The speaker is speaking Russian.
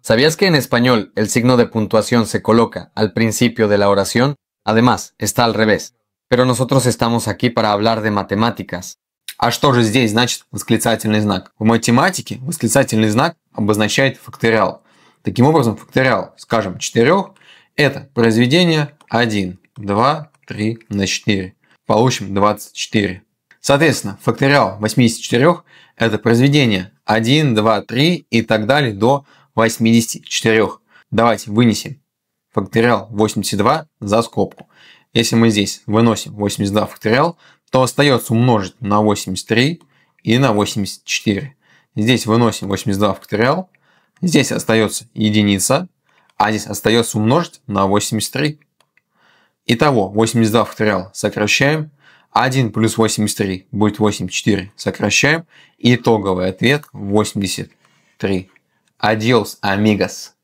¿Sabías que en español el signo de puntuación se coloca al principio de la oración? Además, está al revés. Pero nosotros estamos aquí para hablar de matemáticas. А что же здесь значит восклицательный знак? В математике восклицательный знак обозначает факториал. Таким образом, факториал, скажем, 4 – это произведение 1, 2, 3 на 4. Получим 24. Соответственно, факториал 84 – это произведение 1, 2, 3 и так далее до 84. Давайте вынесем факториал 82 за скобку. Если мы здесь выносим 82 факториал, то остается умножить на 83 и на 84. Здесь выносим 82 факториал, здесь остается единица, а здесь остается умножить на 83. Итого 82 факториал сокращаем, 1 плюс 83 будет 84, сокращаем, и итоговый ответ 83. Adiós, amigos.